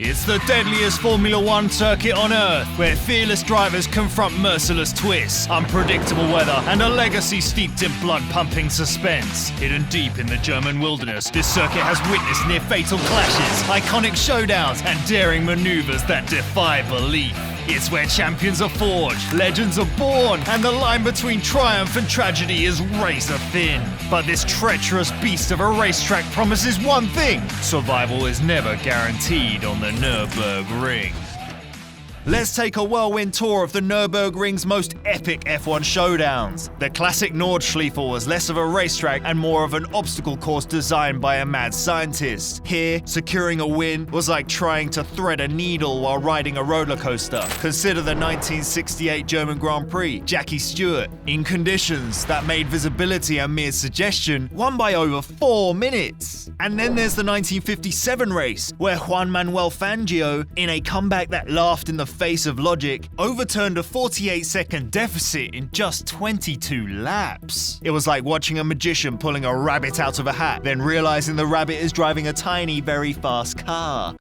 It's the deadliest Formula One circuit on Earth, where fearless drivers confront merciless twists, unpredictable weather, and a legacy steeped in blood-pumping suspense. Hidden deep in the German wilderness, this circuit has witnessed near-fatal clashes, iconic showdowns, and daring manoeuvres that defy belief. It's where champions are forged, legends are born, and the line between triumph and tragedy is razor thin. But this treacherous beast of a racetrack promises one thing: survival is never guaranteed on the Nürburgring. Let's take a whirlwind tour of the Nürburgring's most epic F1 showdowns. The classic Nordschleife was less of a racetrack and more of an obstacle course designed by a mad scientist. Here, securing a win was like trying to thread a needle while riding a roller coaster. Consider the 1968 German Grand Prix, Jackie Stewart, in conditions that made visibility a mere suggestion, won by over 4 minutes. And then there's the 1957 race, where Juan Manuel Fangio, in a comeback that laughed in the face of logic, overturned a 48-second deficit in just 22 laps. It was like watching a magician pulling a rabbit out of a hat, then realizing the rabbit is driving a tiny, very fast car.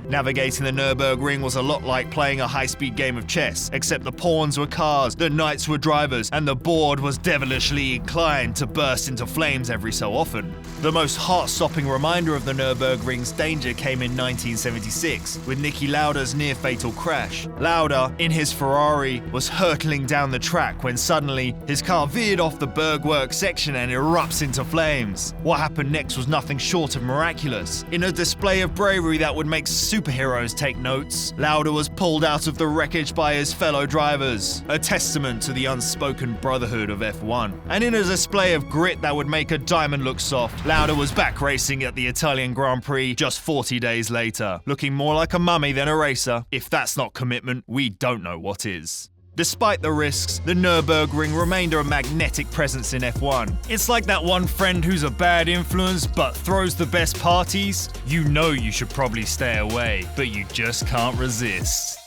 Navigating the Nürburgring was a lot like playing a high-speed game of chess, except the pawns were cars, the knights were drivers, and the board was devilishly inclined to burst into flames every so often. The most heart-stopping reminder of the Nürburgring's danger came in 1976, with Niki Lauda's near-fatal crash. Lauda, in his Ferrari, was hurtling down the track when suddenly his car veered off the Bergwerk section and erupts into flames. What happened next was nothing short of miraculous. In a display of bravery that would make superheroes take notes, Lauda was pulled out of the wreckage by his fellow drivers, a testament to the unspoken brotherhood of F1. And in a display of grit that would make a diamond look soft, Lauda was back racing at the Italian Grand Prix just 40 days later, looking more like a mummy than a racer. If that's not commitment, we don't know what is. Despite the risks, the Nürburgring remained a magnetic presence in F1. It's like that one friend who's a bad influence but throws the best parties. You know you should probably stay away, but you just can't resist.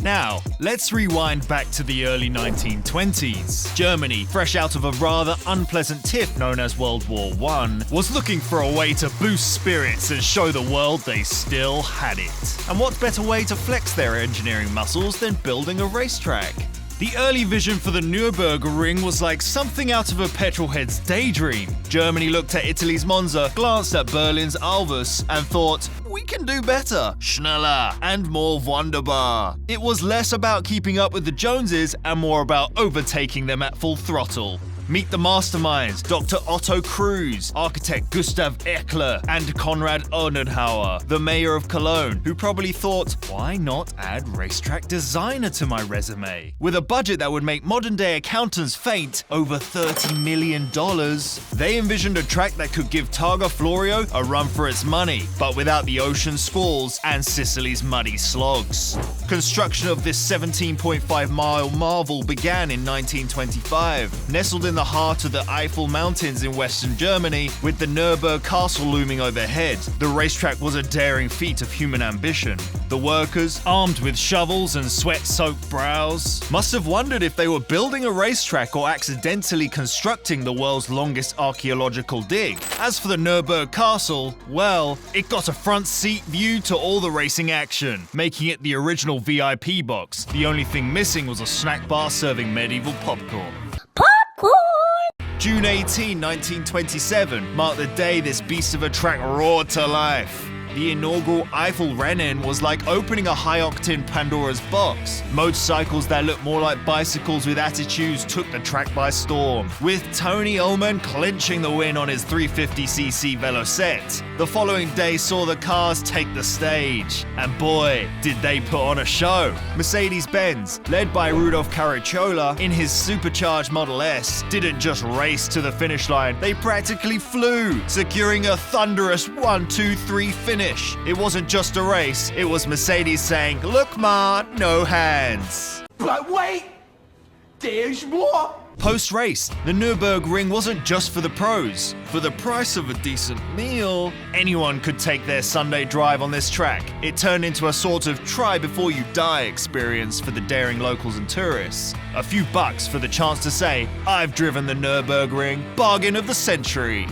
Now, let's rewind back to the early 1920s. Germany, fresh out of a rather unpleasant tiff known as World War I, was looking for a way to boost spirits and show the world they still had it. And what better way to flex their engineering muscles than building a racetrack? The early vision for the Nürburgring was like something out of a petrolhead's daydream. Germany looked at Italy's Monza, glanced at Berlin's Alvus, and thought, we can do better, schneller, and more wunderbar. It was less about keeping up with the Joneses and more about overtaking them at full throttle. Meet the masterminds, Dr. Otto Kruse, architect Gustav Eckler, and Konrad Adenauer, the mayor of Cologne, who probably thought, why not add racetrack designer to my resume? With a budget that would make modern-day accountants faint, over $30 million, they envisioned a track that could give Targa Florio a run for its money, but without the ocean squalls and Sicily's muddy slogs. Construction of this 17.5-mile marvel began in 1925, nestled in the heart of the Eifel Mountains in western Germany, with the Nürburgring castle looming overhead. The racetrack was a daring feat of human ambition. The workers, armed with shovels and sweat-soaked brows, must have wondered if they were building a racetrack or accidentally constructing the world's longest archaeological dig. As for the Nürburgring castle, well, it got a front seat view to all the racing action, making it the original VIP box. The only thing missing was a snack bar serving medieval popcorn. June 18, 1927 marked the day this beast of a track roared to life. The inaugural Eifel Rennen was like opening a high-octane Pandora's box. Motorcycles that looked more like bicycles with attitudes took the track by storm, with Tony Ullman clinching the win on his 350cc Velocette. The following day saw the cars take the stage, and boy, did they put on a show. Mercedes-Benz, led by Rudolf Caracciola in his supercharged Model S, didn't just race to the finish line, they practically flew, securing a thunderous 1-2-3 finish. It wasn't just a race, it was Mercedes saying, look ma, no hands. But wait, there's more. Post-race, the Nürburgring wasn't just for the pros. For the price of a decent meal, anyone could take their Sunday drive on this track. It turned into a sort of try-before-you-die experience for the daring locals and tourists. A few bucks for the chance to say, "I've driven the Nürburgring, bargain of the century."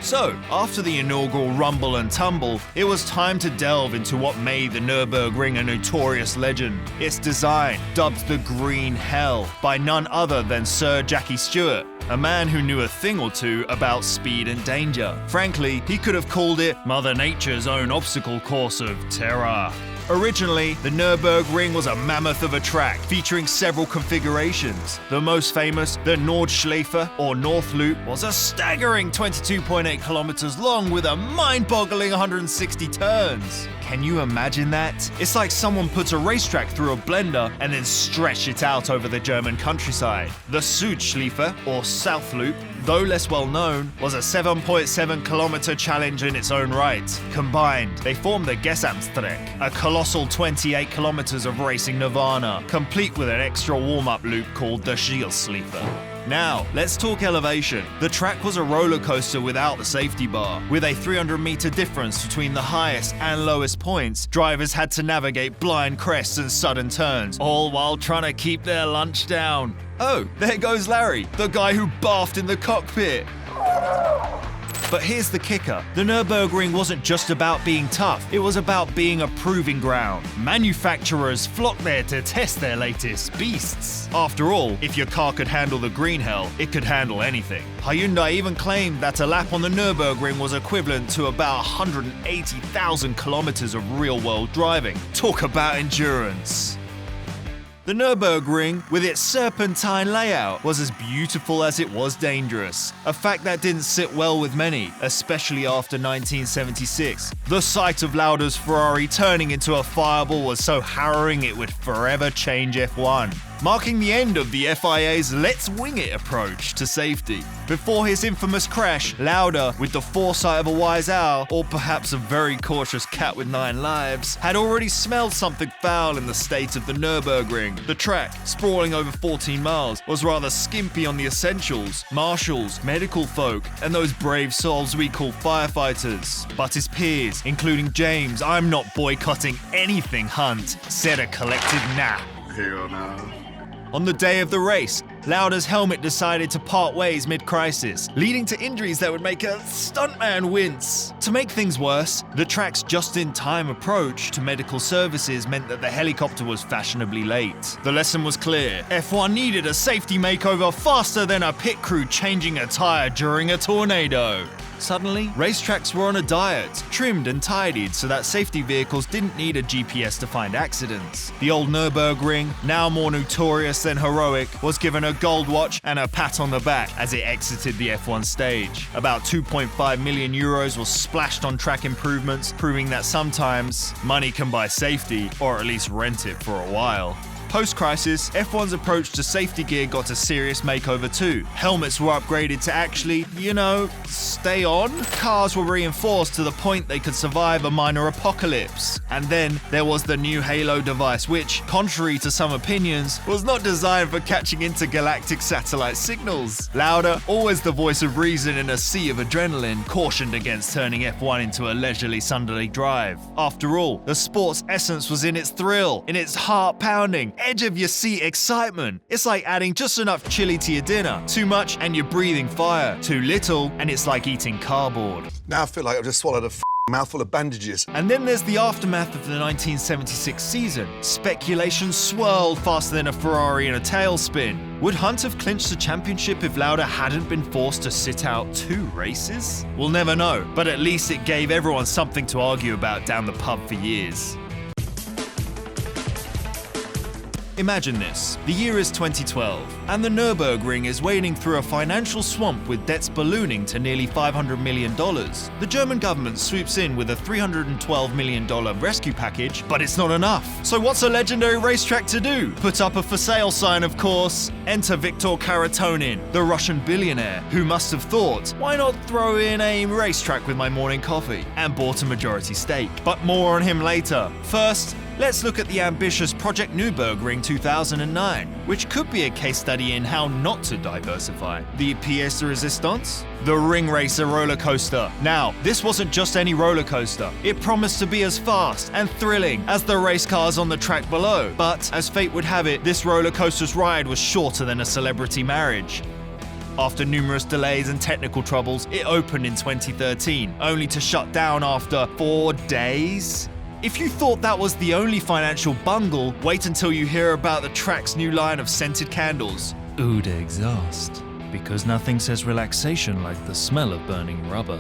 So, after the inaugural rumble and tumble, it was time to delve into what made the Nürburgring a notorious legend. Its design, dubbed the Green Hell by none other than Sir Jackie Stewart, a man who knew a thing or two about speed and danger. Frankly, he could have called it Mother Nature's own obstacle course of terror. Originally, the Nürburgring was a mammoth of a track featuring several configurations. The most famous, the Nordschleife or North Loop, was a staggering 22.8 kilometers long with a mind-boggling 160 turns. Can you imagine that? It's like someone put a racetrack through a blender and then stretched it out over the German countryside. The Südschleife, or South Loop, though less well known, was a 7.7 kilometer challenge in its own right. Combined, they formed the Gesamtstreck, a colossal 28 kilometers of racing nirvana, complete with an extra warm-up loop called the Zielschleife. Now, let's talk elevation. The track was a roller coaster without the safety bar. With a 300-meter difference between the highest and lowest points, drivers had to navigate blind crests and sudden turns, all while trying to keep their lunch down. Oh, there goes Larry, the guy who barfed in the cockpit. But here's the kicker. The Nürburgring wasn't just about being tough, it was about being a proving ground. Manufacturers flocked there to test their latest beasts. After all, if your car could handle the Green Hell, it could handle anything. Hyundai even claimed that a lap on the Nürburgring was equivalent to about 180,000 kilometers of real-world driving. Talk about endurance. The Nürburgring, with its serpentine layout, was as beautiful as it was dangerous, a fact that didn't sit well with many, especially after 1976. The sight of Lauda's Ferrari turning into a fireball was so harrowing it would forever change F1, marking the end of the FIA's "let's wing it" approach to safety. Before his infamous crash, Lauda, with the foresight of a wise owl, or perhaps a very cautious cat with 9 lives, had already smelled something foul in the state of the Nürburgring. The track, sprawling over 14 miles, was rather skimpy on the essentials, marshals, medical folk, and those brave souls we call firefighters. But his peers, including James, "I'm not boycotting anything" Hunt, said a collective nah. Hell no. On the day of the race, Lauda's helmet decided to part ways mid-crisis, leading to injuries that would make a stuntman wince. To make things worse, the track's just-in-time approach to medical services meant that the helicopter was fashionably late. The lesson was clear. F1 needed a safety makeover faster than a pit crew changing a tire during a tornado. Suddenly, racetracks were on a diet, trimmed and tidied so that safety vehicles didn't need a GPS to find accidents. The old Nürburgring, now more notorious than heroic, was given a gold watch and a pat on the back as it exited the F1 stage. About 2.5 million euros was splashed on track improvements, proving that sometimes money can buy safety, or at least rent it for a while. Post-crisis, F1's approach to safety gear got a serious makeover too. Helmets were upgraded to actually, stay on. Cars were reinforced to the point they could survive a minor apocalypse. And then there was the new Halo device, which, contrary to some opinions, was not designed for catching intergalactic satellite signals. Lauda, always the voice of reason in a sea of adrenaline, cautioned against turning F1 into a leisurely Sunday drive. After all, the sport's essence was in its thrill, in its heart-pounding, edge-of-your-seat excitement. It's like adding just enough chili to your dinner. Too much and you're breathing fire. Too little and it's like eating cardboard. Now I feel like I've just swallowed a mouthful of bandages. And then there's the aftermath of the 1976 season. Speculation swirled faster than a Ferrari in a tailspin. Would Hunt have clinched the championship if Lauda hadn't been forced to sit out 2 races? We'll never know, but at least it gave everyone something to argue about down the pub for years. Imagine this. The year is 2012, and the Nürburgring is wading through a financial swamp with debts ballooning to nearly $500 million. The German government swoops in with a $312 million rescue package, but it's not enough. So what's a legendary racetrack to do? Put up a for sale sign, of course. Enter Viktor Karatonin, the Russian billionaire, who must have thought, why not throw in a racetrack with my morning coffee? And bought a majority stake. But more on him later. First, Let's look at the ambitious Project Nürburgring 2009, which could be a case study in how not to diversify. The pièce de résistance? The Ring Racer roller coaster. Now, this wasn't just any roller coaster. It promised to be as fast and thrilling as the race cars on the track below. But, as fate would have it, this roller coaster's ride was shorter than a celebrity marriage. After numerous delays and technical troubles, it opened in 2013, only to shut down after 4 days? If you thought that was the only financial bungle, wait until you hear about the track's new line of scented candles. Oud exhaust. Because nothing says relaxation like the smell of burning rubber.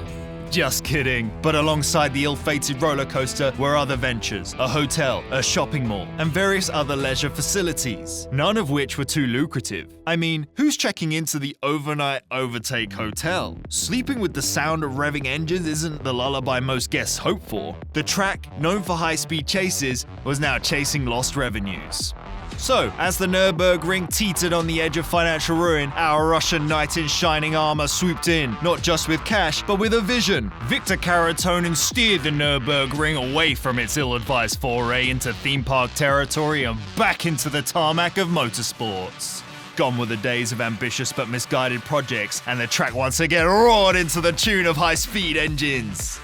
Just kidding. But alongside the ill-fated roller coaster were other ventures, a hotel, a shopping mall, and various other leisure facilities, none of which were too lucrative. I mean, who's checking into the overnight overtake hotel? Sleeping with the sound of revving engines isn't the lullaby most guests hope for. The track, known for high-speed chases, was now chasing lost revenues. So, as the Nürburgring teetered on the edge of financial ruin, our Russian knight in shining armor swooped in, not just with cash, but with a vision. Viktor Karatonin steered the Nürburgring away from its ill-advised foray into theme park territory and back into the tarmac of motorsports. Gone were the days of ambitious but misguided projects, and the track once again roared into the tune of high-speed engines.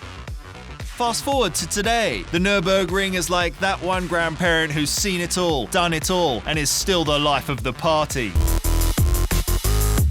Fast forward to today. The Nürburgring is like that one grandparent who's seen it all, done it all, and is still the life of the party.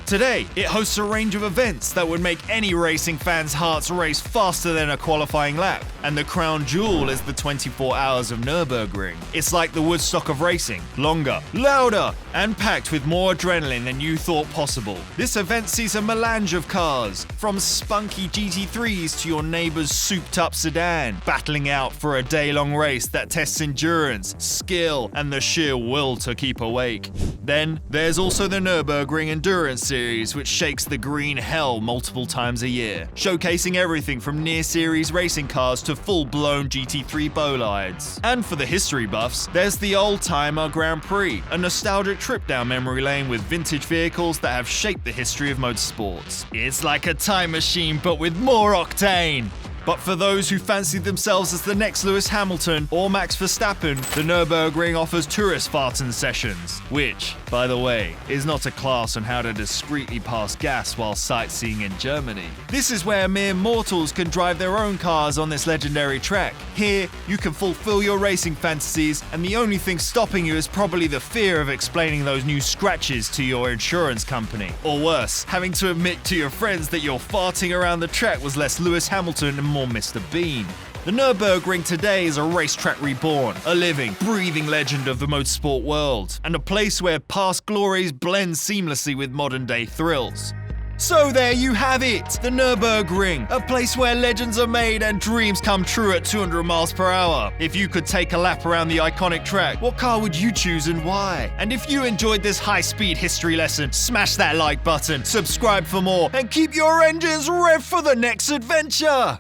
Today, it hosts a range of events that would make any racing fan's hearts race faster than a qualifying lap. And the crown jewel is the 24 hours of Nürburgring. It's like the Woodstock of racing, longer, louder, and packed with more adrenaline than you thought possible. This event sees a melange of cars, from spunky GT3s to your neighbor's souped-up sedan, battling out for a day-long race that tests endurance, skill, and the sheer will to keep awake. Then, there's also the Nürburgring Endurance Series, which shakes the green hell multiple times a year, showcasing everything from near-series racing cars to full-blown GT3 bolides. And for the history buffs, there's the Oldtimer Grand Prix, a nostalgic trip down memory lane with vintage vehicles that have shaped the history of motorsports. It's like a time machine, but with more octane. But for those who fancy themselves as the next Lewis Hamilton or Max Verstappen, the Nürburgring offers tourist farting sessions, which, by the way, is not a class on how to discreetly pass gas while sightseeing in Germany. This is where mere mortals can drive their own cars on this legendary track. Here, you can fulfill your racing fantasies, and the only thing stopping you is probably the fear of explaining those new scratches to your insurance company. Or worse, having to admit to your friends that your farting around the track was less Lewis Hamilton and more Mr. Bean. The Nürburgring today is a racetrack reborn, a living, breathing legend of the motorsport world, and a place where past glories blend seamlessly with modern-day thrills. So there you have it, the Nürburgring, a place where legends are made and dreams come true at 200 miles per hour. If you could take a lap around the iconic track, what car would you choose and why? And if you enjoyed this high-speed history lesson, smash that like button, subscribe for more, and keep your engines revved for the next adventure!